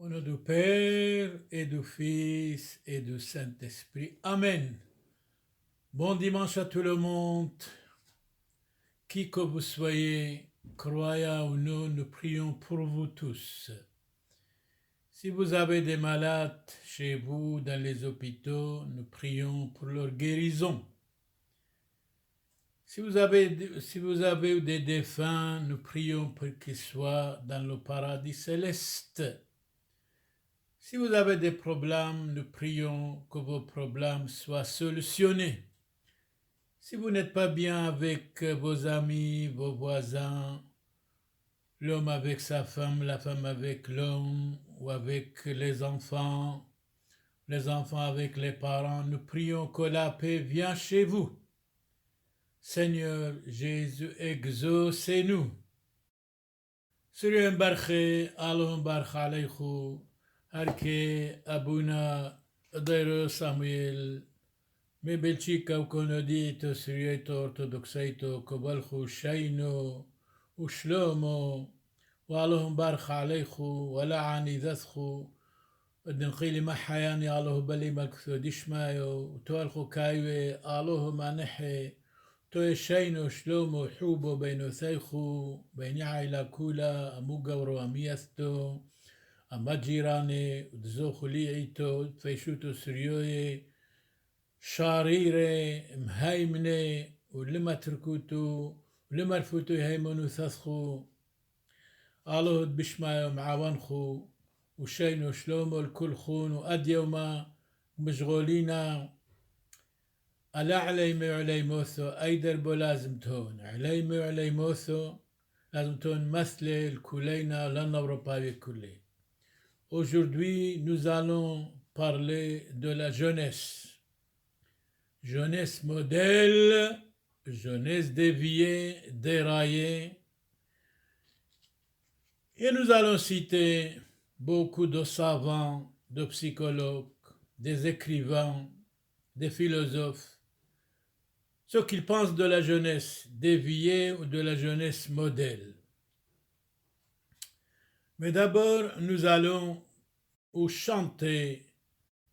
Au nom du Père et du Fils et du Saint-Esprit. Amen. Bon dimanche à tout le monde. Qui que vous soyez, croyant ou non, nous prions pour vous tous. Si vous avez des malades chez vous, dans les hôpitaux, nous prions pour leur guérison. Si vous avez des défunts, nous prions pour qu'ils soient dans le paradis céleste. Si vous avez des problèmes, nous prions que vos problèmes soient solutionnés. Si vous n'êtes pas bien avec vos amis, vos voisins, l'homme avec sa femme, la femme avec l'homme, ou avec les enfants avec les parents, nous prions que la paix vienne chez vous. Seigneur Jésus, exaucez-nous. Seigneur Barché, Allahum Barch Aleichu, Arke Abuna Dairo Samuel, Mebelchika Ukonodito, Sirieto Orthodoxaito, Kobalchu Shaino, Ushlomo, Allahum Barch Aleichu, Wala'ani Zathchu, ودنقيلي محياني الله بلي مكثو دشمايو توالخو كايوي الله مانحي تو شينو شلومو حوبو بينو ثيخو بين عائلة كولا أموغورو أميثتو أما جيراني ودزوخو ليعيتو تفيشوتو سريوي شاريري مهيمني ولما تركوتو ولما رفوتو هيمونو ثثخو الله بشمايو معاونخو وشينو شلومو الكل خون وأديوما مشغولينا ألا عليمي علي موثو أيدر بو لازم تون عليمي علي موثو لازم تون مثل الكولينا لنوروبا كولي. Aujourd'hui, nous allons parler de la jeunesse. Jeunesse modèle, jeunesse déviée, déraillée. Et nous allons citer beaucoup de savants, de psychologues, des écrivains, des philosophes, ce qu'ils pensent de la jeunesse déviée ou de la jeunesse modèle. Mais d'abord, nous allons chanter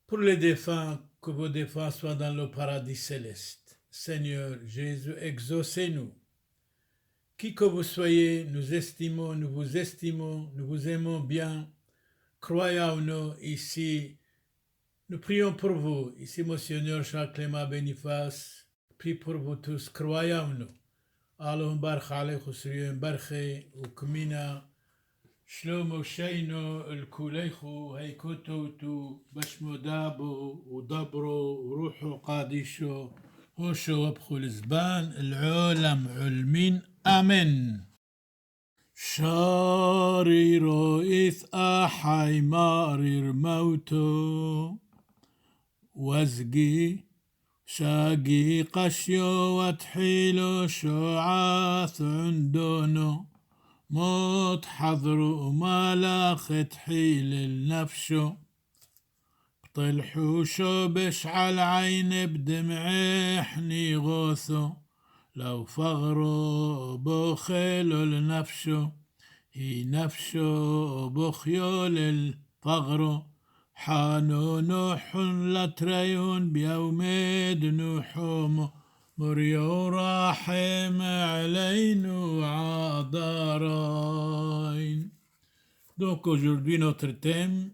pour les défunts, que vos défunts soient dans le paradis céleste. Seigneur Jésus, exaucez-nous. Qui que vous soyez, nous estimons, nous vous aimons bien. Croyons-nous ici, nous prions pour vous. Ici, Monseigneur Charles Clément Beniface, prie pour vous tous, croyons-nous. Allahum barch aleichu siriyem barche, ukmina, shlomo sheino, el-kuleichu, heikototu, bashmodabo, udabro, ruhu qadisho, hosho abchul zban, el-olam ulmin, amen. شاريرو إث أحي مارير موتو وزقي شاقي قشيو وتحيلو شعاث عندونو موت حضرو مالاخ تحيل النفشو بطلحوشو بشعل عين بدمعيحني غوثو لو فغرو بخيلو لنفشو هي نفشو بخيو للفغرو حانو نوح لتريون بيوميد نوحوم مريو راحم علينو عذارين. Donc aujourd'hui notre thème,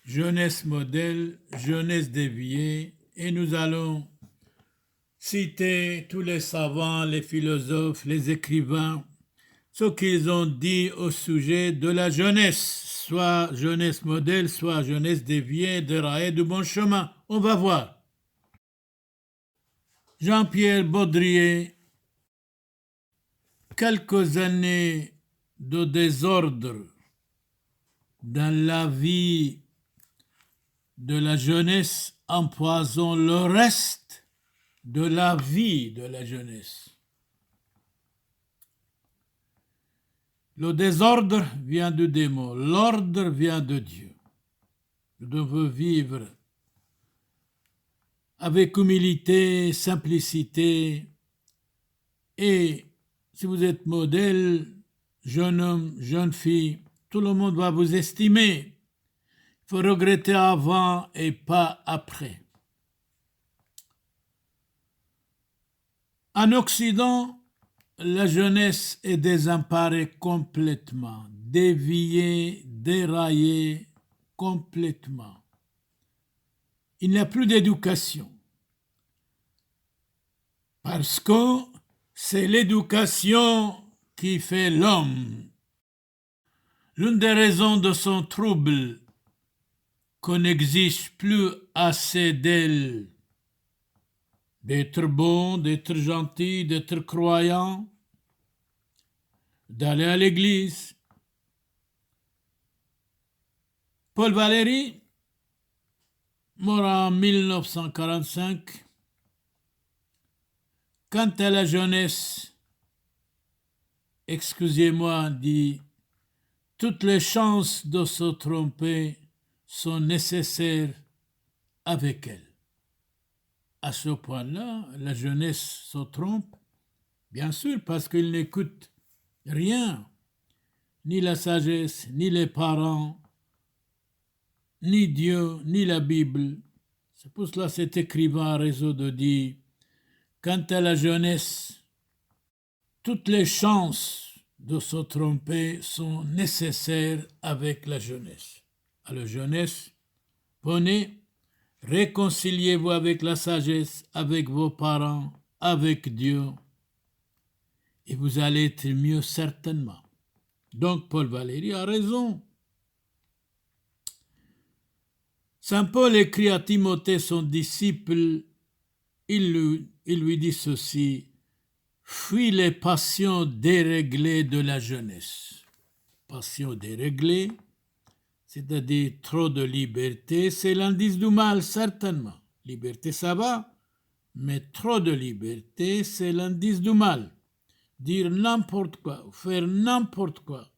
jeunesse modèle, jeunesse déviée, et nous allons citer tous les savants, les philosophes, les écrivains, ce qu'ils ont dit au sujet de la jeunesse, soit jeunesse modèle, soit jeunesse déviée, déraillée du bon chemin. On va voir. Jean-Pierre Baudrier, quelques années de désordre dans la vie de la jeunesse empoisonnent le reste de la vie de la jeunesse. Le désordre vient du démon, l'ordre vient de Dieu. Nous devons vivre avec humilité, simplicité, et si vous êtes modèle, jeune homme, jeune fille, tout le monde va vous estimer. faut regretter avant et pas après. En Occident, la jeunesse est désemparée complètement, déviée, déraillée complètement. Il n'y a plus d'éducation. Parce que c'est l'éducation qui fait l'homme. L'une des raisons de son trouble, qu'on n'exige plus assez d'elle, d'être bon, d'être gentil, d'être croyant, d'aller à l'église. Paul Valéry, mort en 1945, quant à la jeunesse, excusez-moi, dit, toutes les chances de se tromper sont nécessaires avec elle. À ce point-là, la jeunesse se trompe, bien sûr, parce qu'il n'écoute rien, ni la sagesse, ni les parents, ni Dieu, ni la Bible. C'est pour cela que cet écrivain a raison de dire, quant à la jeunesse, toutes les chances de se tromper sont nécessaires avec la jeunesse. À la jeunesse, venez, réconciliez-vous avec la sagesse, avec vos parents, avec Dieu, et vous allez être mieux certainement. Donc Paul Valéry a raison. Saint Paul écrit à Timothée, son disciple, il lui dit ceci, « Fuis les passions déréglées de la jeunesse. » Passions déréglées, c'est-à-dire trop de liberté, c'est l'indice du mal, certainement. Liberté, ça va, mais trop de liberté, c'est l'indice du mal. Dire n'importe quoi, faire n'importe quoi,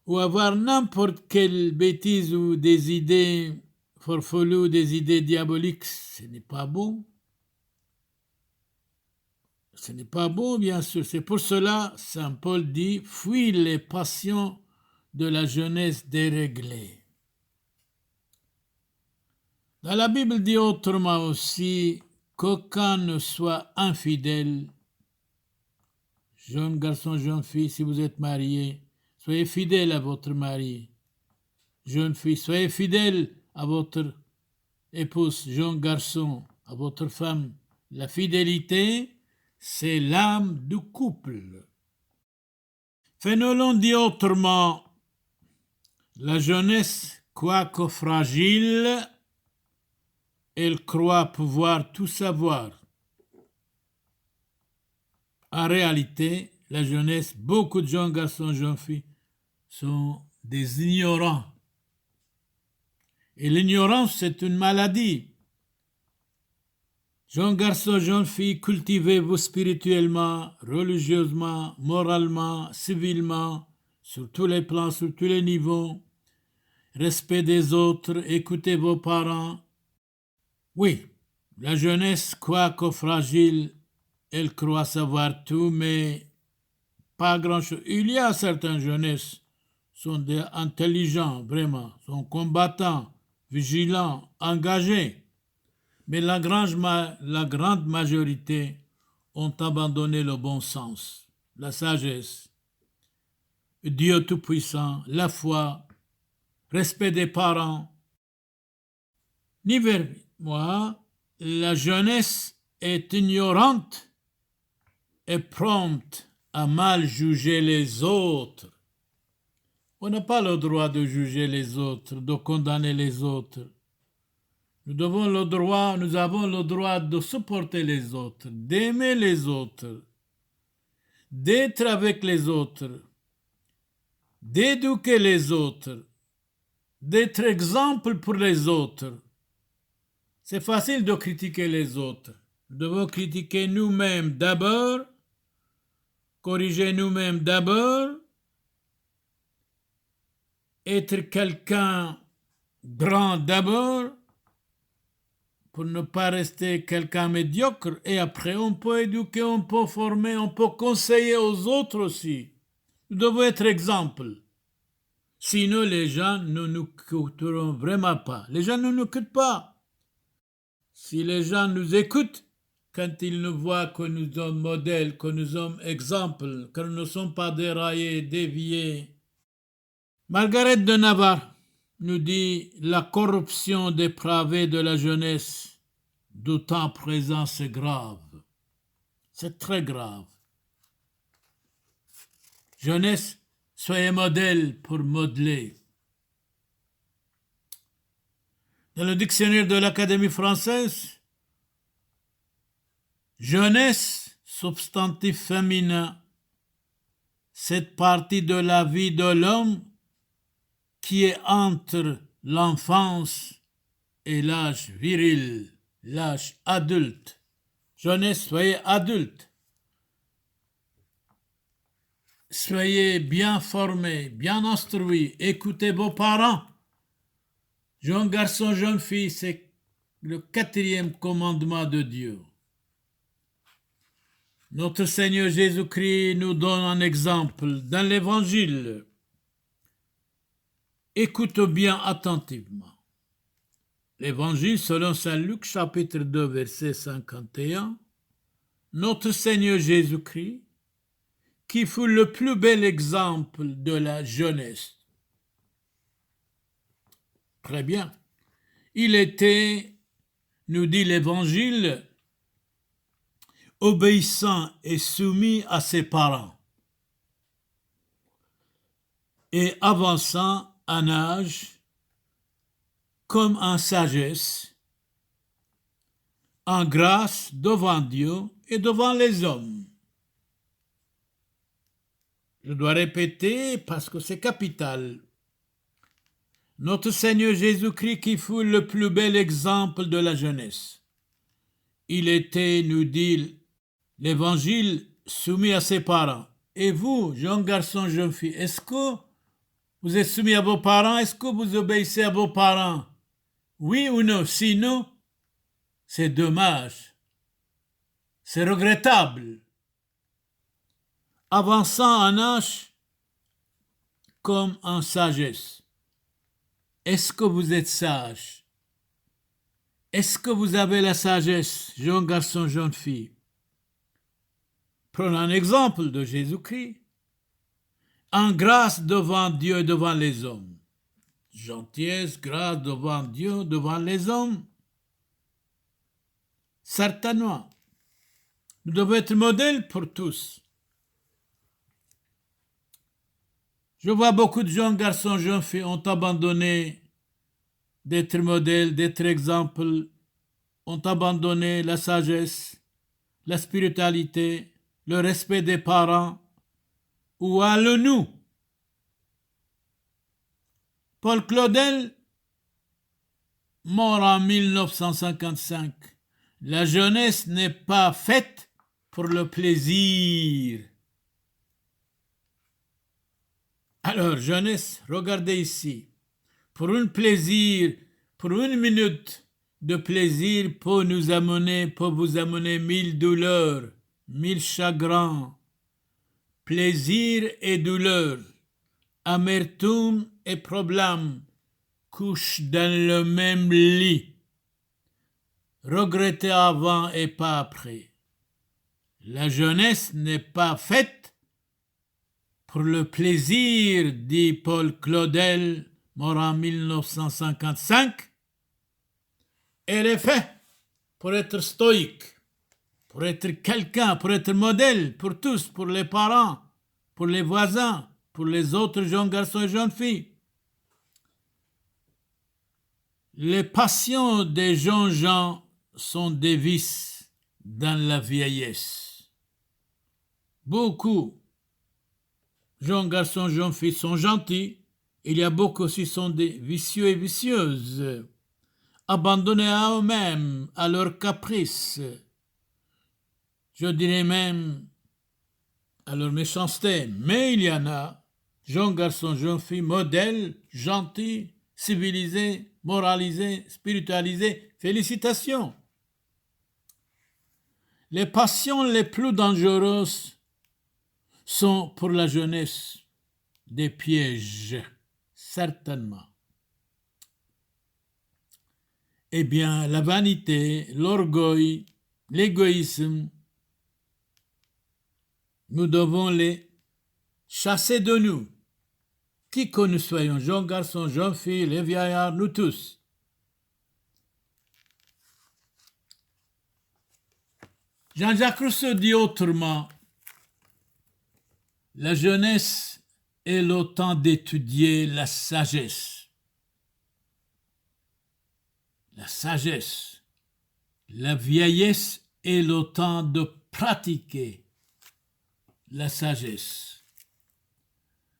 ou avoir n'importe quelle bêtise ou des idées farfelues, des idées diaboliques, ce n'est pas bon. Ce n'est pas bon, bien sûr. C'est pour cela, Saint Paul dit, fuis les passions de la jeunesse déréglée. Dans la Bible dit autrement aussi, qu'aucun ne soit infidèle. Jeune garçon, jeune fille, si vous êtes marié, soyez fidèle à votre mari. Jeune fille, soyez fidèle à votre épouse. Jeune garçon, à votre femme. La fidélité, c'est l'âme du couple. Fénelon dit autrement, la jeunesse, quoique fragile, elle croit pouvoir tout savoir. En réalité, la jeunesse, beaucoup de jeunes garçons, jeunes filles, sont des ignorants. Et l'ignorance, c'est une maladie. Jeunes garçons, jeunes filles, cultivez-vous spirituellement, religieusement, moralement, civilement, sur tous les plans, sur tous les niveaux. Respect des autres, écoutez vos parents. Oui, la jeunesse, quoique fragile, elle croit savoir tout, mais pas grand-chose. Il y a certaines jeunesses sont des intelligents, vraiment, sont combattants, vigilants, engagés. Mais la grande majorité ont abandonné le bon sens, la sagesse, Dieu Tout-Puissant, la foi, respect des parents. Ni vers moi, la jeunesse est ignorante et prompte à mal juger les autres. On n'a pas le droit de juger les autres, de condamner les autres. Nous avons le droit de supporter les autres, d'aimer les autres, d'être avec les autres, d'éduquer les autres, d'être exemple pour les autres. C'est facile de critiquer les autres. Nous devons critiquer nous-mêmes d'abord, corriger nous-mêmes d'abord, être quelqu'un grand d'abord, pour ne pas rester quelqu'un médiocre, et après on peut éduquer, on peut former, on peut conseiller aux autres aussi. Nous devons être exemple. Sinon, les gens ne nous écouteront vraiment pas. Les gens ne nous écoutent pas. Si les gens nous écoutent, quand ils nous voient que nous sommes modèles, que nous sommes exemples, que nous ne sommes pas déraillés, déviés. Margaret de Navarre nous dit « La corruption dépravée de la jeunesse du temps présent, c'est grave. C'est très grave. Jeunesse, soyez modèle pour modeler. » Dans le dictionnaire de l'Académie française, jeunesse, substantif féminin, cette partie de la vie de l'homme qui est entre l'enfance et l'âge viril, l'âge adulte. Jeunesse, soyez adulte. Soyez bien formés, bien instruits, écoutez vos parents. Jeune garçon, jeune fille, c'est le 4e commandement de Dieu. Notre Seigneur Jésus-Christ nous donne un exemple dans l'Évangile. Écoute bien attentivement. L'Évangile selon Saint Luc, chapitre 2, verset 51. Notre Seigneur Jésus-Christ, qui fut le plus bel exemple de la jeunesse. Très bien. Il était, nous dit l'Évangile, obéissant et soumis à ses parents et avançant en âge comme en sagesse, en grâce devant Dieu et devant les hommes. Je dois répéter parce que c'est capital. Notre Seigneur Jésus-Christ qui fut le plus bel exemple de la jeunesse. Il était, nous dit l'Évangile, soumis à ses parents. Et vous, jeunes garçons, jeunes filles, est-ce que vous êtes soumis à vos parents? Est-ce que vous obéissez à vos parents? Oui ou non? Sinon, c'est dommage. C'est regrettable. Avançant en âge comme en sagesse. Est-ce que vous êtes sage? Est-ce que vous avez la sagesse, jeune garçon, jeune fille? Prenons un exemple de Jésus-Christ. En grâce devant Dieu et devant les hommes. Gentillesse, grâce devant Dieu, devant les hommes. Certainement. Nous devons être modèles pour tous. Je vois beaucoup de jeunes garçons, jeunes filles ont abandonné d'être modèles, d'être exemples, ont abandonné la sagesse, la spiritualité, le respect des parents. Où allons-nous? Paul Claudel, mort en 1955. La jeunesse n'est pas faite pour le plaisir. Alors, jeunesse, regardez ici. Pour un plaisir, pour une minute de plaisir peut vous amener 1000 douleurs, 1000 chagrins. Plaisir et douleur, amertume et problème couchent dans le même lit. Regretter avant et pas après. La jeunesse n'est pas faite pour le plaisir, dit Paul Claudel, mort en 1955. Elle est faite pour être stoïque, pour être quelqu'un, pour être modèle pour tous, pour les parents, pour les voisins, pour les autres jeunes garçons et jeunes filles. Les passions des jeunes gens sont des vices dans la vieillesse. Beaucoup jeunes garçons, jeunes filles sont gentils. Il y a beaucoup aussi sont des vicieux et vicieuses, abandonnés à eux-mêmes, à leurs caprices. Je dirais même à leur méchanceté. Mais il y en a, jeunes garçons, jeunes filles, modèles, gentils, civilisés, moralisés, spiritualisés. Félicitations. Les passions les plus dangereuses sont pour la jeunesse des pièges. certainement. Eh bien, la vanité, l'orgueil, l'égoïsme, nous devons les chasser de nous. Qui que nous soyons, jeunes garçons, jeunes filles, les vieillards, nous tous. Jean-Jacques Rousseau dit autrement, la jeunesse est le temps d'étudier la sagesse. La sagesse. La vieillesse est le temps de pratiquer la sagesse.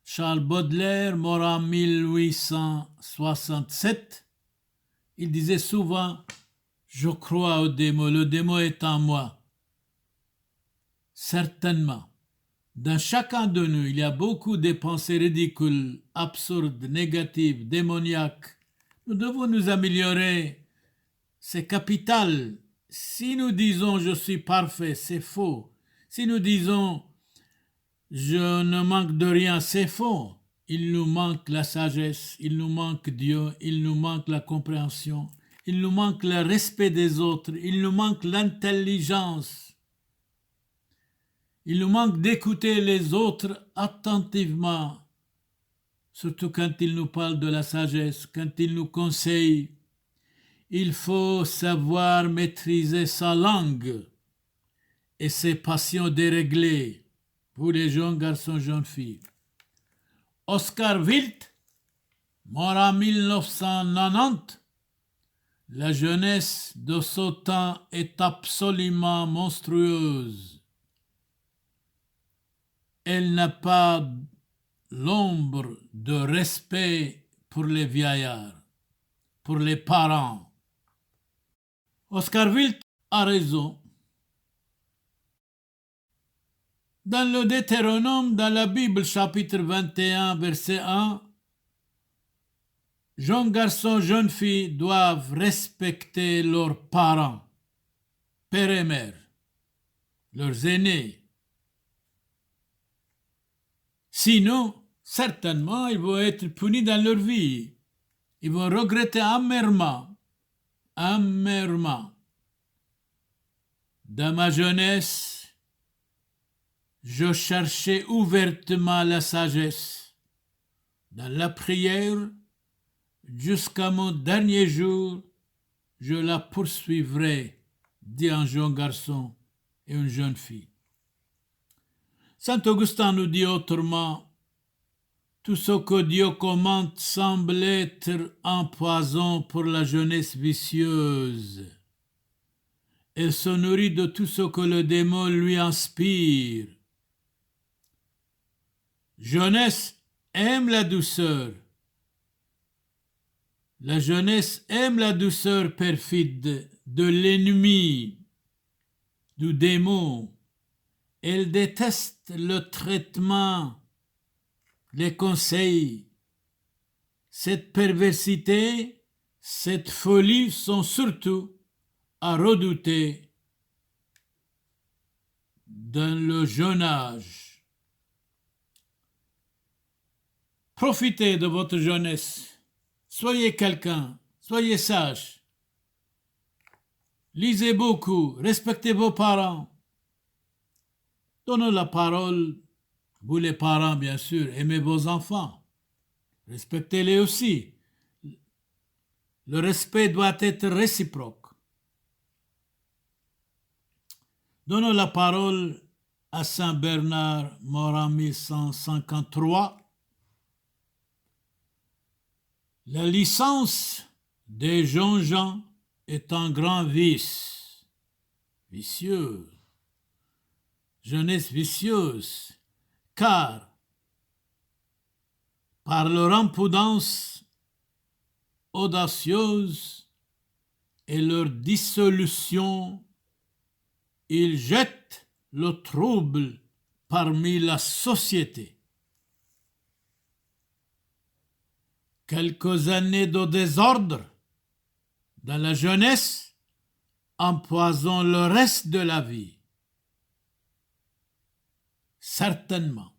Charles Baudelaire, mort en 1867, il disait souvent « Je crois au démon, le démon est en moi ». Certainement, dans chacun de nous, il y a beaucoup de pensées ridicules, absurdes, négatives, démoniaques. Nous devons nous améliorer. C'est capital. Si nous disons « Je suis parfait », c'est faux. Si nous disons « Je ne manque de rien », c'est faux. Il nous manque la sagesse, il nous manque Dieu, il nous manque la compréhension, il nous manque le respect des autres, il nous manque l'intelligence. Il nous manque d'écouter les autres attentivement, surtout quand ils nous parlent de la sagesse, quand ils nous conseillent. Il faut savoir maîtriser sa langue et ses passions déréglées, pour les jeunes garçons, jeunes filles. Oscar Wilde, mort en 1990, la jeunesse de ce temps est absolument monstrueuse. Elle n'a pas l'ombre de respect pour les vieillards, pour les parents. Oscar Wilde a raison. Dans le Deutéronome, dans la Bible, chapitre 21, verset 1, jeunes garçons, jeunes filles doivent respecter leurs parents, père et mère, leurs aînés. Sinon, certainement, ils vont être punis dans leur vie. Ils vont regretter amèrement. Dans ma jeunesse, je cherchais ouvertement la sagesse. Dans la prière, jusqu'à mon dernier jour, je la poursuivrai, dit un jeune garçon et une jeune fille. Saint Augustin nous dit autrement, tout ce que Dieu commande semble être un poison pour la jeunesse vicieuse. Elle se nourrit de tout ce que le démon lui inspire. Jeunesse aime la douceur. La jeunesse aime la douceur perfide de l'ennemi, du démon. Elle déteste le traitement, les conseils. Cette perversité, cette folie sont surtout à redouter dans le jeune âge. Profitez de votre jeunesse. Soyez quelqu'un, soyez sage. Lisez beaucoup, respectez vos parents. Donnez la parole, vous les parents bien sûr, aimez vos enfants. Respectez-les aussi. Le respect doit être réciproque. Donnons la parole à Saint Bernard, mort en 1153. La licence des jeunes gens est un grand vice, vicieux, jeunesse vicieuse, car par leur impudence audacieuse et leur dissolution, ils jettent le trouble parmi la société. Quelques années de désordre dans la jeunesse empoisonnent le reste de la vie. Certainement.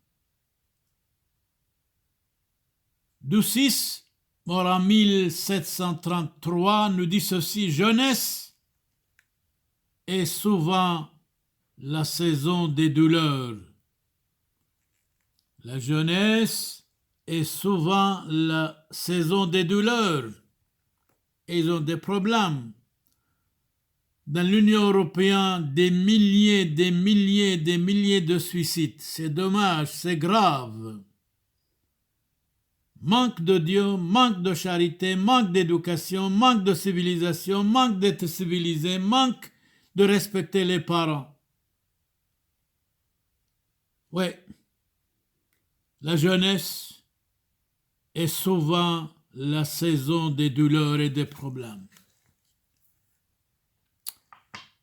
Doucis, mort en 1733, nous dit ceci: jeunesse est souvent la saison des douleurs. La jeunesse est souvent la saison des douleurs. Et ils ont des problèmes. Dans l'Union européenne, des milliers de suicides. C'est dommage, c'est grave. Manque de Dieu, manque de charité, manque d'éducation, manque de civilisation, manque d'être civilisé, manque de respecter les parents. Oui, la jeunesse est souvent la saison des douleurs et des problèmes.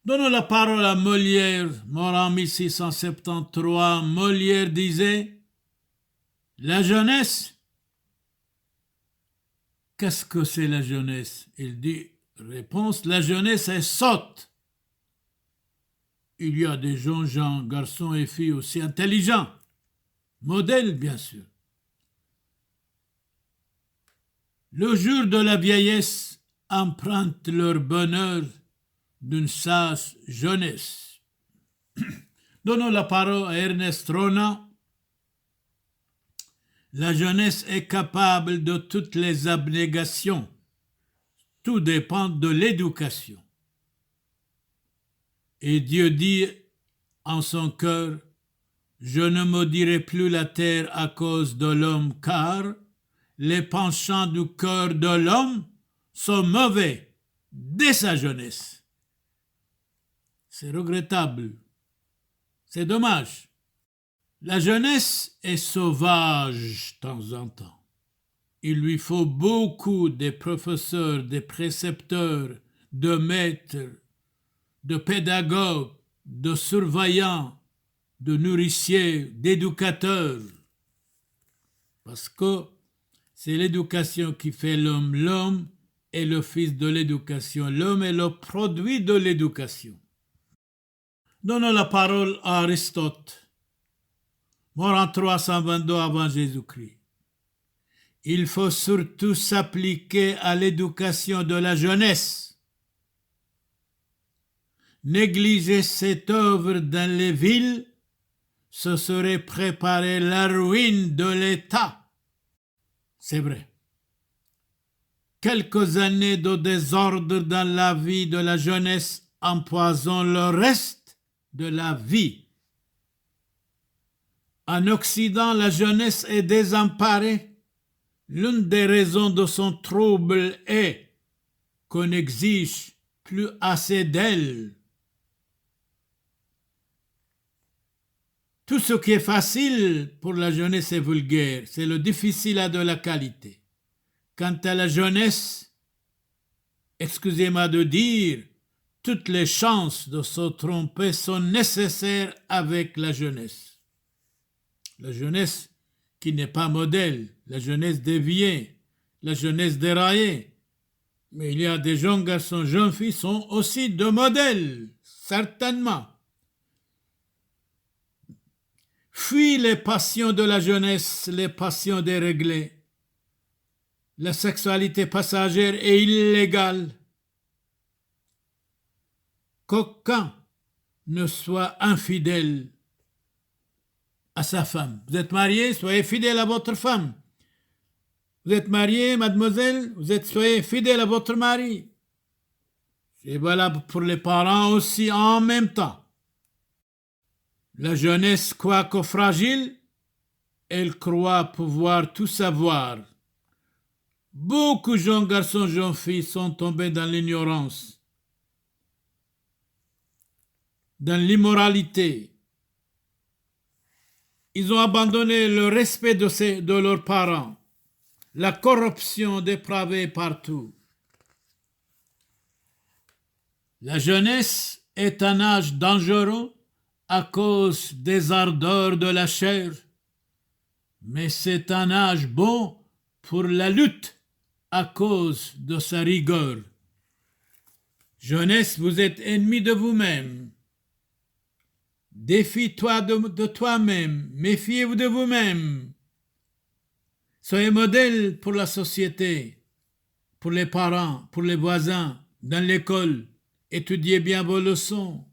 Donnons la parole à Molière, mort en 1673. Molière disait: la jeunesse, qu'est-ce que c'est la jeunesse? Il dit, réponse, la jeunesse est sotte. Il y a des jeunes garçons et filles aussi intelligents, modèles bien sûr. Le jour de la vieillesse emprunte leur bonheur d'une sage jeunesse. Donnons la parole à Ernest Renan. La jeunesse est capable de toutes les abnégations. Tout dépend de l'éducation. Et Dieu dit en son cœur: je ne maudirai plus la terre à cause de l'homme, car les penchants du cœur de l'homme sont mauvais dès sa jeunesse. C'est regrettable. C'est dommage. La jeunesse est sauvage de temps en temps. Il lui faut beaucoup de professeurs, de précepteurs, de maîtres, de pédagogues, de surveillants, de nourriciers, d'éducateurs. Parce que c'est l'éducation qui fait l'homme. L'homme est le fils de l'éducation. L'homme est le produit de l'éducation. Donnons la parole à Aristote, mort en 322 avant Jésus-Christ. Il faut surtout s'appliquer à l'éducation de la jeunesse. Négliger cette œuvre dans les villes, ce serait préparer la ruine de l'État. C'est vrai. Quelques années de désordre dans la vie de la jeunesse empoisonnent le reste de la vie. En Occident, la jeunesse est désemparée. L'une des raisons de son trouble est qu'on n'exige plus assez d'elle. Tout ce qui est facile pour la jeunesse est vulgaire. C'est le difficile à de la qualité. Quant à la jeunesse, excusez-moi de dire, toutes les chances de se tromper sont nécessaires avec la jeunesse. La jeunesse qui n'est pas modèle, la jeunesse déviée, la jeunesse déraillée. Mais il y a des jeunes garçons, jeunes filles sont aussi de modèles, certainement. Fuis les passions de la jeunesse, les passions déréglées. La sexualité passagère et illégale. Qu'aucun ne soit infidèle à sa femme. Vous êtes marié, soyez fidèle à votre femme. Vous êtes marié, mademoiselle, soyez fidèle à votre mari. C'est valable pour les parents aussi en même temps. La jeunesse, quoique fragile, elle croit pouvoir tout savoir. Beaucoup de jeunes garçons, jeunes filles sont tombés dans l'ignorance, dans l'immoralité. Ils ont abandonné le respect de leurs parents. La corruption dépravée partout. La jeunesse est un âge dangereux à cause des ardeurs de la chair, mais c'est un âge bon pour la lutte à cause de sa rigueur. Jeunesse, vous êtes ennemi de vous-même. Défie-toi de toi-même, méfiez-vous de vous-même. Soyez modèle pour la société, pour les parents, pour les voisins, dans l'école. Étudiez bien vos leçons.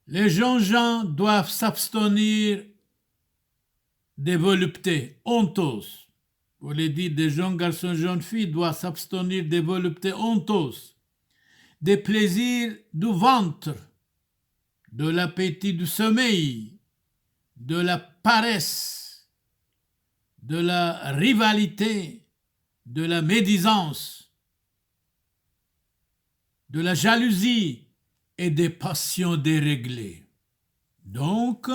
Les jeunes gens doivent s'abstenir des voluptés honteuses. Vous les dites, des jeunes garçons, jeunes filles doivent s'abstenir des voluptés honteuses, des plaisirs du ventre, de l'appétit du sommeil, de la paresse, de la rivalité, de la médisance, de la jalousie et des passions déréglées. Donc,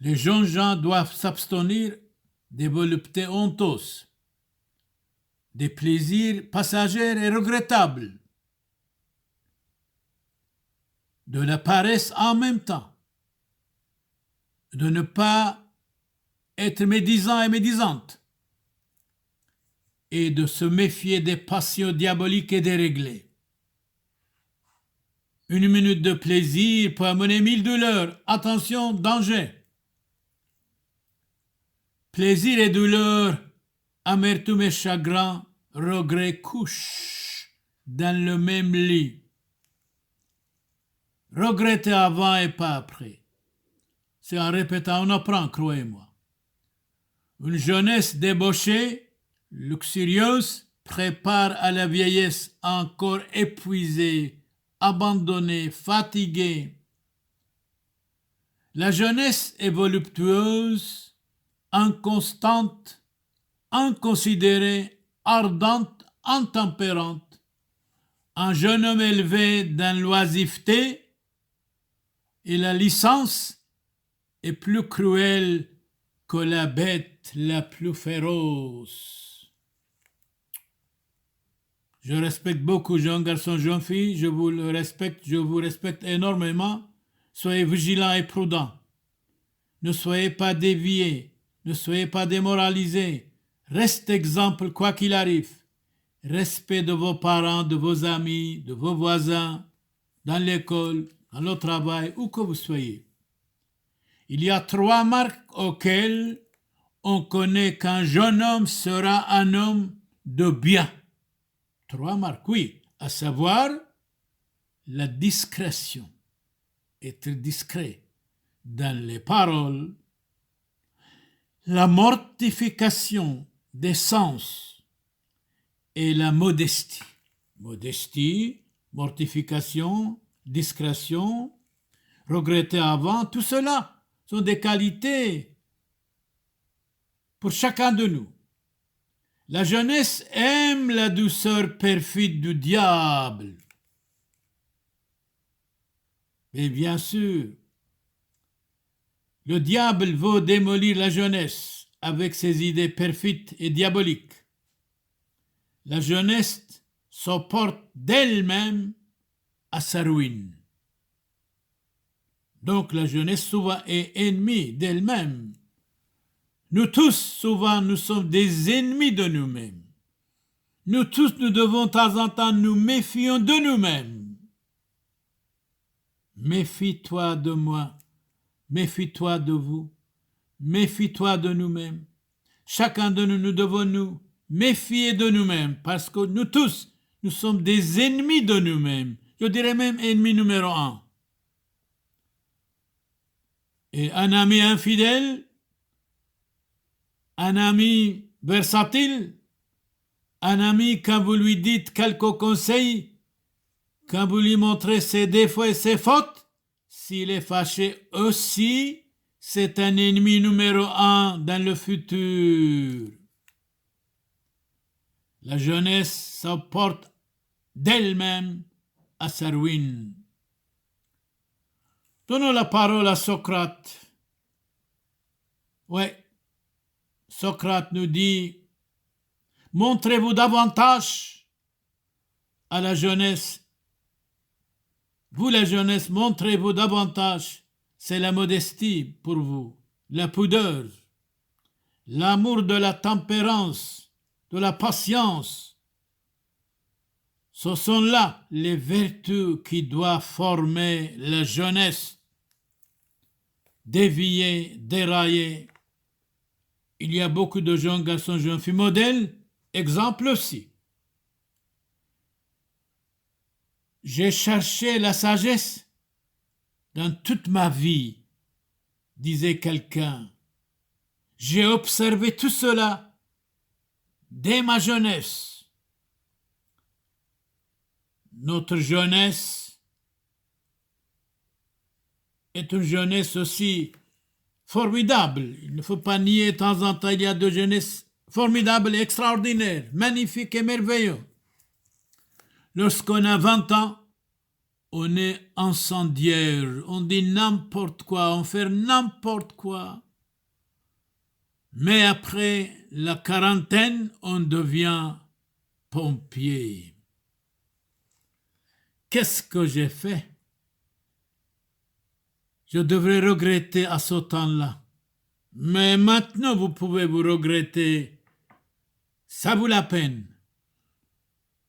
les jeunes gens doivent s'abstenir des voluptés honteuses, des plaisirs passagers et regrettables, de la paresse en même temps, de ne pas être médisant et médisante, et de se méfier des passions diaboliques et déréglées. Une minute de plaisir peut amener 1000 douleurs. Attention, danger. Plaisir et douleur, amertume et chagrin, regret couchent dans le même lit. Regretter avant et pas après. C'est en répétant, on apprend, croyez-moi. Une jeunesse débauchée, luxurieuse, prépare à la vieillesse encore épuisée, abandonnée, fatiguée. La jeunesse est voluptueuse, inconstante, inconsidérée, ardente, intempérante. Un jeune homme élevé dans l'oisiveté et la licence est plus cruel que la bête la plus féroce. Je respecte beaucoup jeunes garçons, jeunes filles, je vous respecte énormément. Soyez vigilants et prudents. Ne soyez pas déviés, ne soyez pas démoralisés. Restez exemple quoi qu'il arrive. Respect de vos parents, de vos amis, de vos voisins, dans l'école, dans le travail, où que vous soyez. Il y a 3 marques auxquelles on connaît qu'un jeune homme sera un homme de bien. 3 marques, oui, à savoir la discrétion, être discret dans les paroles, la mortification des sens et la modestie. Modestie, mortification, discrétion, regretter avant, tout cela sont des qualités pour chacun de nous. La jeunesse aime la douceur perfide du diable. Mais bien sûr, le diable veut démolir la jeunesse avec ses idées perfides et diaboliques. La jeunesse s'opporte d'elle-même à sa ruine. Donc la jeunesse souvent est ennemie d'elle-même. Nous tous, souvent, nous sommes des ennemis de nous-mêmes. Nous tous, nous devons de temps en temps nous méfier de nous-mêmes. Méfie-toi de moi, méfie-toi de vous, méfie-toi de nous-mêmes. Chacun de nous, nous devons nous méfier de nous-mêmes parce que nous tous, nous sommes des ennemis de nous-mêmes. Je dirais même ennemi numéro 1. Et un ami infidèle, un ami versatile, un ami quand vous lui dites quelques conseils, quand vous lui montrez ses défauts et ses fautes, s'il est fâché aussi, c'est un ennemi numéro 1 dans le futur. La jeunesse s'apporte d'elle-même à sa ruine. Donnons la parole à Socrate. Oui, Socrate nous dit, montrez-vous davantage à la jeunesse. Vous, la jeunesse, montrez-vous davantage. C'est la modestie pour vous, la pudeur, l'amour de la tempérance, de la patience. Ce sont là les vertus qui doivent former la jeunesse. déviés, déraillés. Il y a beaucoup de jeunes garçons, jeunes filles modèles, exemple aussi. J'ai cherché la sagesse dans toute ma vie, disait quelqu'un. J'ai observé tout cela dès ma jeunesse. Notre jeunesse est une jeunesse aussi formidable. Il ne faut pas nier, de temps en temps, il y a de jeunesse formidable, extraordinaire, magnifique et merveilleux. Lorsqu'on a 20 ans, on est incendiaire, on dit n'importe quoi, on fait n'importe quoi. Mais après la quarantaine, on devient pompier. Qu'est-ce que j'ai fait? Je devrais regretter à ce temps-là. Mais maintenant, vous pouvez vous regretter. Ça vaut la peine.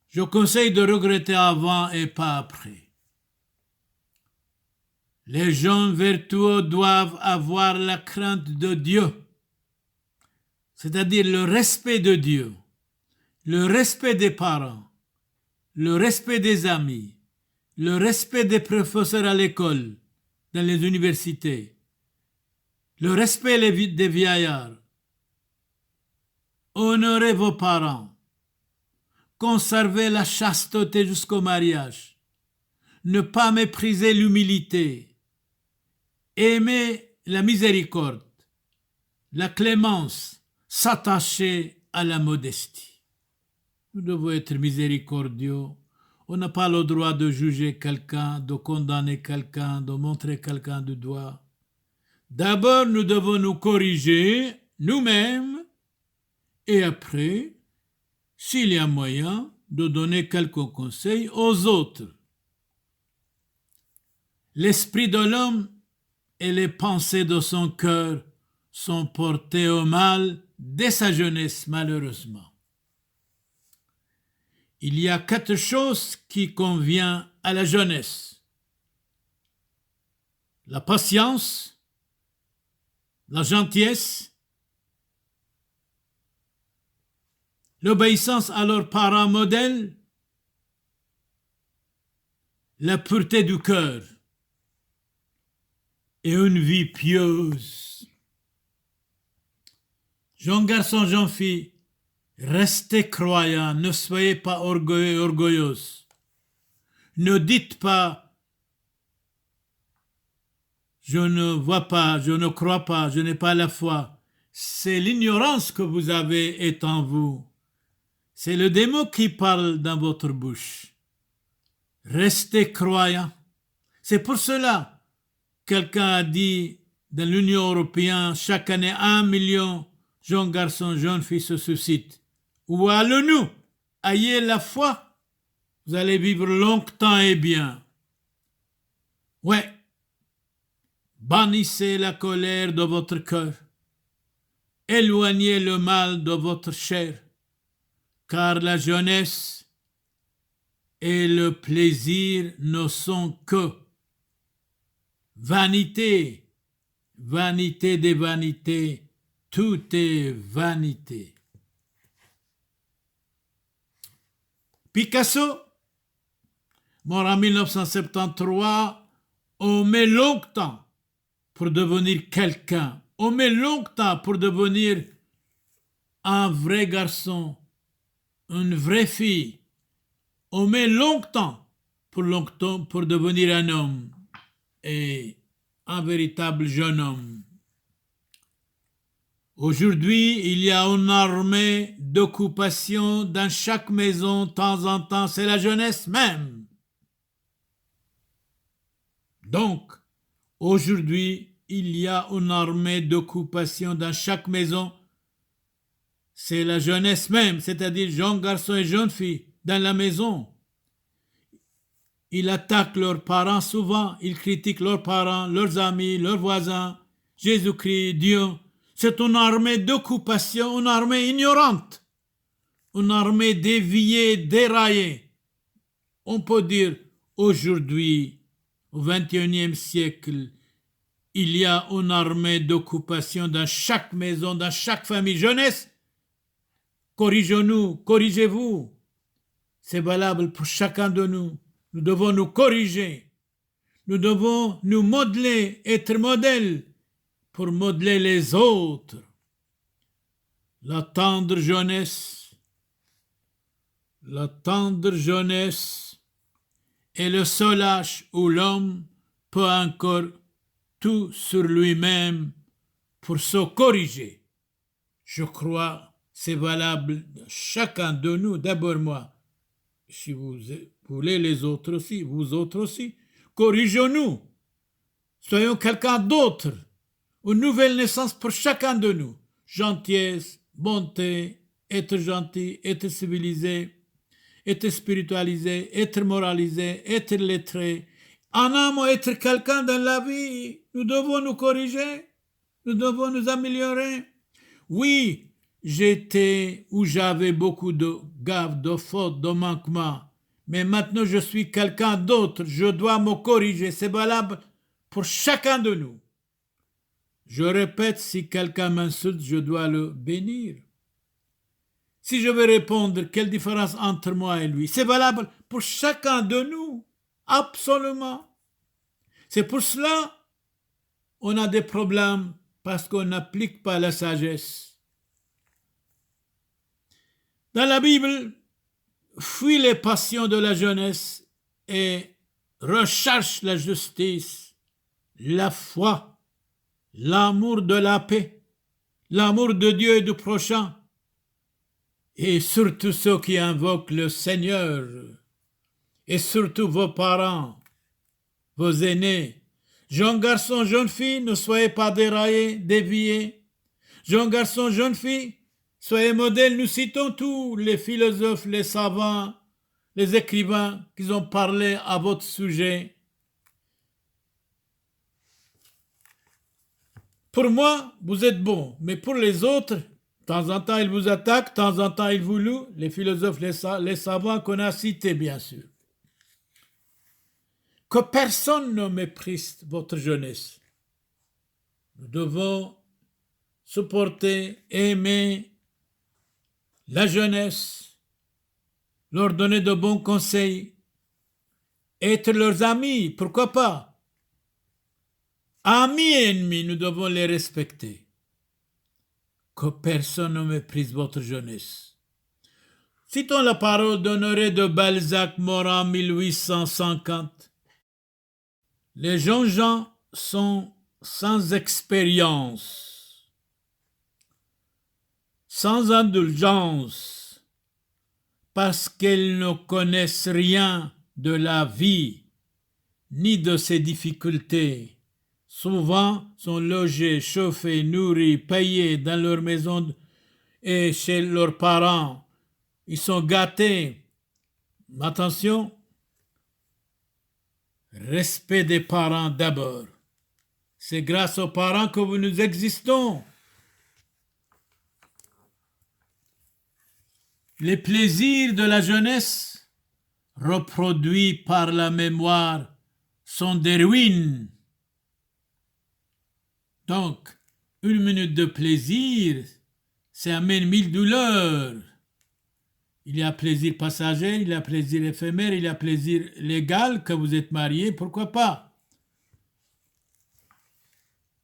Je conseille de regretter avant et pas après. Les gens vertueux doivent avoir la crainte de Dieu, c'est-à-dire le respect de Dieu, le respect des parents, le respect des amis, le respect des professeurs à l'école, dans les universités, le respect des vieillards. Honorez vos parents. Conservez la chasteté jusqu'au mariage. Ne pas mépriser l'humilité. Aimer la miséricorde, la clémence, s'attacher à la modestie. Nous devons être miséricordieux. On n'a pas le droit de juger quelqu'un, de condamner quelqu'un, de montrer quelqu'un du doigt. D'abord, nous devons nous corriger nous-mêmes et après, s'il y a moyen, de donner quelques conseils aux autres. L'esprit de l'homme et les pensées de son cœur sont portés au mal dès sa jeunesse, malheureusement. Il y a 4 choses qui conviennent à la jeunesse. La patience, la gentillesse, l'obéissance à leurs parents modèles, la pureté du cœur et une vie pieuse. Jeunes garçons, jeunes filles, restez croyants, ne soyez pas orgueilleux et orgueilleuses. Ne dites pas « je ne vois pas, je ne crois pas, je n'ai pas la foi ». C'est l'ignorance que vous avez est en vous. C'est le démon qui parle dans votre bouche. Restez croyants. C'est pour cela, quelqu'un a dit dans l'Union européenne, chaque année 1 million de jeunes garçons, jeunes filles se suscitent. Où allons-nous? Ayez la foi. Vous allez vivre longtemps et bien. Ouais. Bannissez la colère de votre cœur. Éloignez le mal de votre chair. Car la jeunesse et le plaisir ne sont que vanité, vanité des vanités, tout est vanité. Picasso, mort en 1973, on met longtemps pour devenir quelqu'un. On met longtemps pour devenir un vrai garçon, une vraie fille. On met longtemps pour devenir un homme et un véritable jeune homme. Aujourd'hui, il y a une armée d'occupation dans chaque maison de temps en temps. C'est la jeunesse même. Donc, aujourd'hui, il y a une armée d'occupation dans chaque maison. C'est la jeunesse même, c'est-à-dire jeunes garçons et jeunes filles dans la maison. Ils attaquent leurs parents souvent, ils critiquent leurs parents, leurs amis, leurs voisins. Jésus-Christ, Dieu, c'est une armée d'occupation, une armée ignorante, une armée déviée, déraillée. On peut dire aujourd'hui, au XXIe siècle, il y a une armée d'occupation dans chaque maison, dans chaque famille. Jeunesse, corrigeons-nous, corrigez-vous. C'est valable pour chacun de nous. Nous devons nous corriger. Nous devons nous modeler, être modèles pour modeler les autres. La tendre jeunesse est le seul âge où l'homme peut encore tout sur lui-même pour se corriger. Je crois c'est valable chacun de nous, d'abord moi. Si vous voulez les autres aussi, vous autres aussi, corrigeons-nous. Soyons quelqu'un d'autre. Une nouvelle naissance pour chacun de nous. Gentillesse, bonté, être gentil, être civilisé, être spiritualisé, être moralisé, être lettré. En un mot, être quelqu'un dans la vie. Nous devons nous corriger. Nous devons nous améliorer. Oui, j'avais beaucoup de gaffes, de fautes, de manquements. Mais maintenant, je suis quelqu'un d'autre. Je dois me corriger. C'est valable pour chacun de nous. Je répète, si quelqu'un m'insulte, je dois le bénir. Si je veux répondre, quelle différence entre moi et lui? C'est valable pour chacun de nous. Absolument. C'est pour cela qu'on a des problèmes parce qu'on n'applique pas la sagesse. Dans la Bible, fuis les passions de la jeunesse et recherche la justice, la foi, l'amour de la paix, l'amour de Dieu et du prochain, et surtout ceux qui invoquent le Seigneur, et surtout vos parents, vos aînés. Jeunes garçons, jeunes filles, ne soyez pas déraillés, déviés. Jeunes garçons, jeunes filles, soyez modèles. Nous citons tous les philosophes, les savants, les écrivains qui ont parlé à votre sujet. Pour moi, vous êtes bons, mais pour les autres, de temps en temps, ils vous attaquent, de temps en temps, ils vous louent. Les philosophes, les savants qu'on a cités, bien sûr. Que personne ne méprise votre jeunesse. Nous devons supporter, aimer la jeunesse, leur donner de bons conseils, être leurs amis, pourquoi pas. Amis et ennemis, nous devons les respecter. Que personne ne méprise votre jeunesse. Citons la parole d'Honoré de Balzac, mort en 1850. Les jeunes gens sont sans expérience, sans indulgence, parce qu'ils ne connaissent rien de la vie, ni de ses difficultés. Souvent sont logés, chauffés, nourris, payés dans leur maison et chez leurs parents. Ils sont gâtés. Mais attention, respect des parents d'abord. C'est grâce aux parents que nous existons. Les plaisirs de la jeunesse, reproduits par la mémoire, sont des ruines. Donc, 1 minute de plaisir, ça amène 1000 douleurs. Il y a plaisir passager, il y a plaisir éphémère, il y a plaisir légal, que vous êtes marié, pourquoi pas.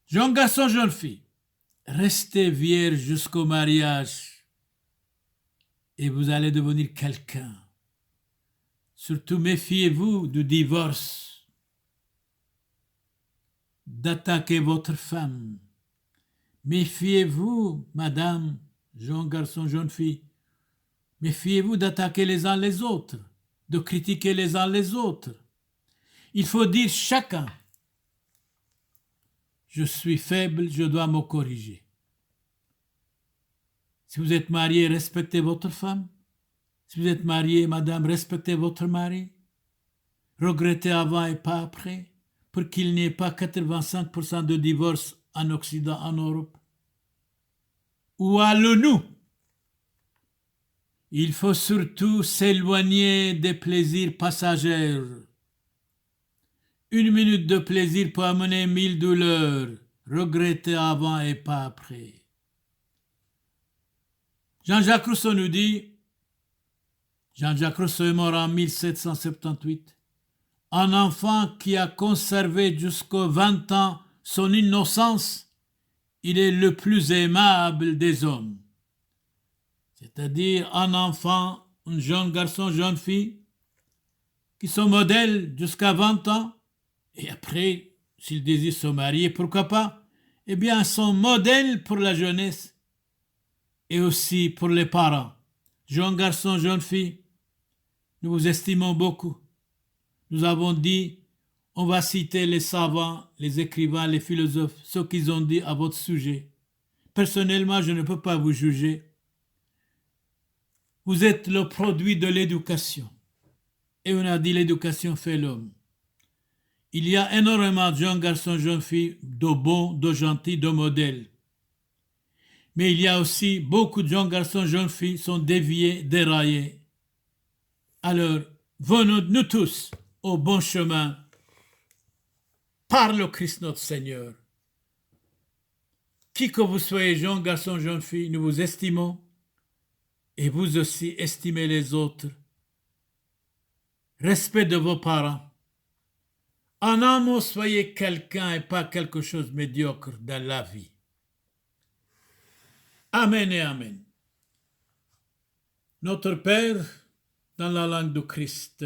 Jeune garçon, jeune fille, restez vierge jusqu'au mariage et vous allez devenir quelqu'un. Surtout méfiez-vous du divorce, d'attaquer votre femme. Méfiez-vous, madame, jeune garçon, jeune fille. Méfiez-vous d'attaquer les uns les autres, de critiquer les uns les autres. Il faut dire chacun, je suis faible, je dois me corriger. Si vous êtes marié, respectez votre femme. Si vous êtes marié, madame, respectez votre mari. Regrettez avant et pas après, pour qu'il n'y ait pas 85% de divorces en Occident, en Europe. Où allons-nous? Il faut surtout s'éloigner des plaisirs passagers. Une minute de plaisir peut amener 1000 douleurs. Regretter avant et pas après. Jean-Jacques Rousseau nous dit, Jean-Jacques Rousseau est mort en 1778, un enfant qui a conservé jusqu'aux 20 ans son innocence, il est le plus aimable des hommes. C'est-à-dire un enfant, un jeune garçon, jeune fille, qui sont modèles jusqu'à 20 ans, et après, s'ils désirent se marier, pourquoi pas, eh bien, sont modèles pour la jeunesse et aussi pour les parents. Jeunes garçons, jeunes filles, nous vous estimons beaucoup. Nous avons dit, on va citer les savants, les écrivains, les philosophes, ce qu'ils ont dit à votre sujet. Personnellement, je ne peux pas vous juger. Vous êtes le produit de l'éducation. Et on a dit l'éducation fait l'homme. Il y a énormément de jeunes garçons, jeunes filles, de bons, de gentils, de modèles. Mais il y a aussi beaucoup de jeunes garçons, jeunes filles qui sont déviés, déraillés. Alors, venons nous tous au bon chemin par le Christ notre Seigneur. Qui que vous soyez, jeunes garçons, jeunes filles, nous vous estimons et vous aussi estimez les autres. Respect de vos parents. En un mot, soyez quelqu'un et pas quelque chose de médiocre dans la vie. Amen et Amen. Notre Père, dans la langue du Christ,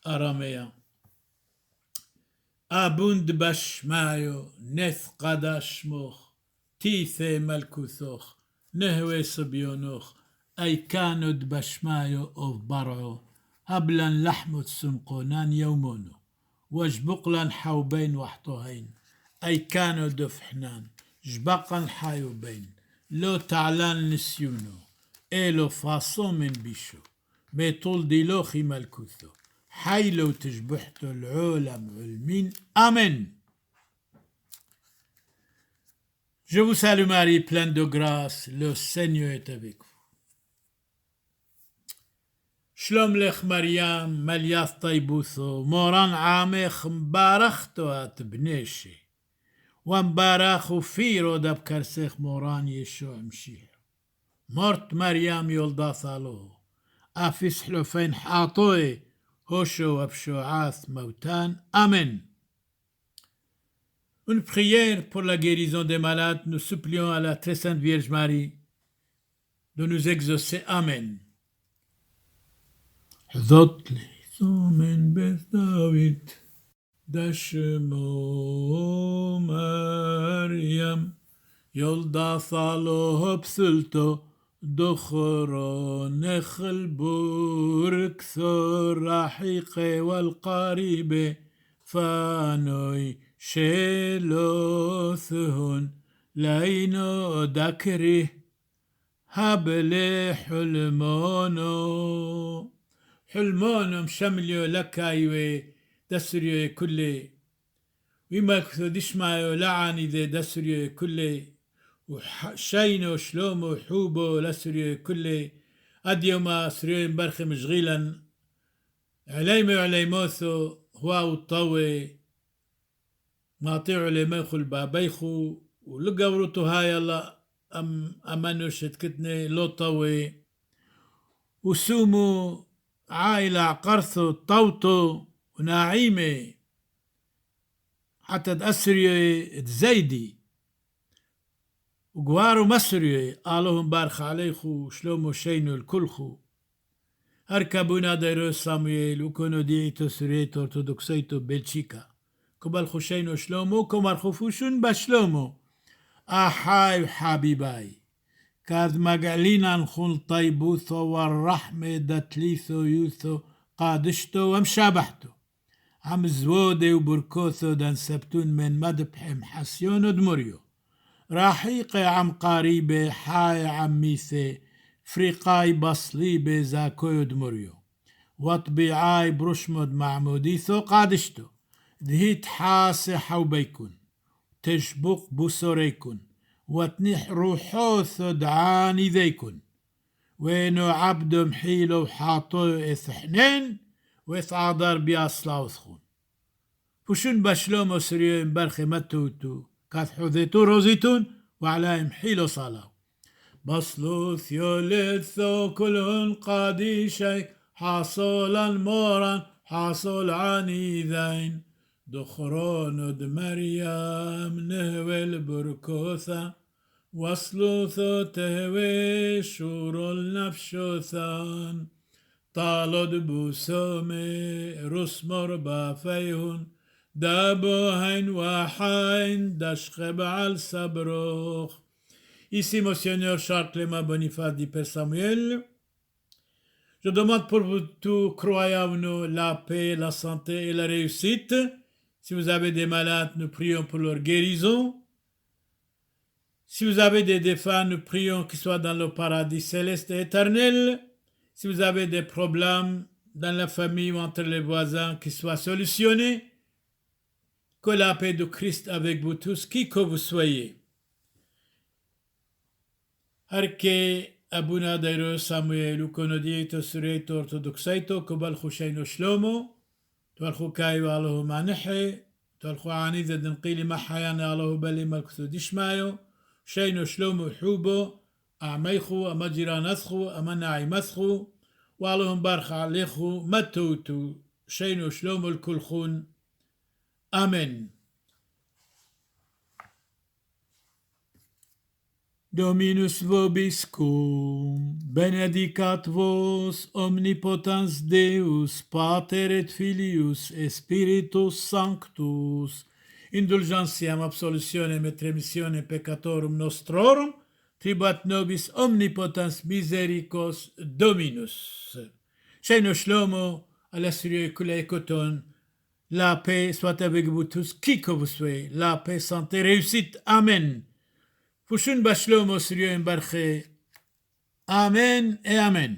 araméen. Abund bashmayo, neth qadashmoch, tithe malkuthoch, nehwe sabionoch, aykanud bashmayo of baro, hablan lahmut sunqonan yawmono, wajbuqlan hawbain wahtohain, aykano dofhnan, jbaqan hayubain, lo ta'lan nisyuno, elo fason min bisho, metul diloch imalkutho. حيلو تشبحت العالم علمين. Amen. Je vous salue Marie, pleine de grâce, le Seigneur est avec vous. Shalom lech Mariam, Maliath Taibutho, Moran Amech Mbarachto at Bneshi, Wambarachu Firo dab Karsech Moran Yeshua Mshir. Mort Mariam Yoldath Alo, Afis Hlofein Hatoe, Hosho Abshoath Mautan. Amen. Une prière pour la guérison des malades. Nous supplions à la très sainte Vierge Marie de nous exaucer. Amen. Zot li somen beth David, dashmo Mariam, yolda thalo hopsulto, دخرا نخل بركثر رحيق والقريب فانوي شلوثهن لينو دكره هبل حلمونو مشمليو لكايوي دسريو كله وما كثو دشمايو لعني ذي دسريو كله وشينو شلومو حوبو لسريو كله أديوما سريو برخي مشغيلا عليمو عليموثو هو الطوي ماطيعو عليموخو البابيخو ولقورتو هاي الله أمانو شتكتني لو طوي وسومو عائلة عقرثو طوتو وناعيمي حتى تأسريو تزيدي وقوارو مسري آلهم بارخ عليخو شلومو شينو الكلخو أركبونا ديرو سامويل وكونو ديتو سريتو أرتودوكسيتو بلشيكا كبالخو شينو شلومو كمارخو فوشون بشلومو أحاي وحبيباي كاد مقعلينا نخون طيبوثو والرحمة دتليثو يوثو قادشتو ومشابحتو عم زودي وبركوثو دان سبتون من مدبح محسيون دمريو راحيقي عم قريبي حاي عم ميثي فريقاي بصليبي زاكوي دمريو وطبيعاي برشمد معموديثو قادشتو دهيت حاسي حوبيكون تشبق بصوريكون وتنح روحوثو دعاني ذيكون وينو عبد محيلو حاطو إثحنين وإثعادر بياسلاوثخون فشون بشلوم وسريون برخي متوتو كات حوذيتو روزيتون وعلاهم حيلو صلاة بصلو ثيولثو كلهن قاديشي حاصلا مورا حاصل عنيذين دخرون مريم نهوي البركوثة وصلوثو تهوي شور النفشوثان طالد بوسومي رسمر بافيهن دابوهن وحين دشخب على الصبروخ. Ici, Monseigneur Charles Clément Boniface dit Père Samuel. Je demande pour vous tous, croyants-nous, la paix, la santé et la réussite. Si vous avez des malades, nous prions pour leur guérison. Si vous avez des défunts, nous prions qu'ils soient dans le paradis céleste et éternel. Si vous avez des problèmes dans la famille ou entre les voisins, qu'ils soient solutionnés. Que la paix de Christ avec vous tous, qui que vous soyez. هركي أبونا دايرو سامويل وكونوديتو سريتو أرثوذكسيتو كبال خشينو شلومو توالخو كايو الله مانحي توالخو عنيذة دنقيلي محيانا الله بالي ملكثو ديشمايو شينو شلومو حوبو أعميخو أما جيرانثخو أما ناعمثخو واللهم بارخ عليخو متوتو شينو شلومو الكلخون آمين. Dominus vobiscum, benedicat vos omnipotens Deus, Pater et Filius et Spiritus Sanctus, indulgentiam absolutionem et remissione peccatorum nostrorum, tribuat nobis omnipotens misericors Dominus. Sheino Shlomo, à la Syrie Koton, la paix soit avec vous tous, qui que vous soyez, la paix, santé, réussite. Amen. Fushun Bashlomo Sirioim Barche. Amen et Amen.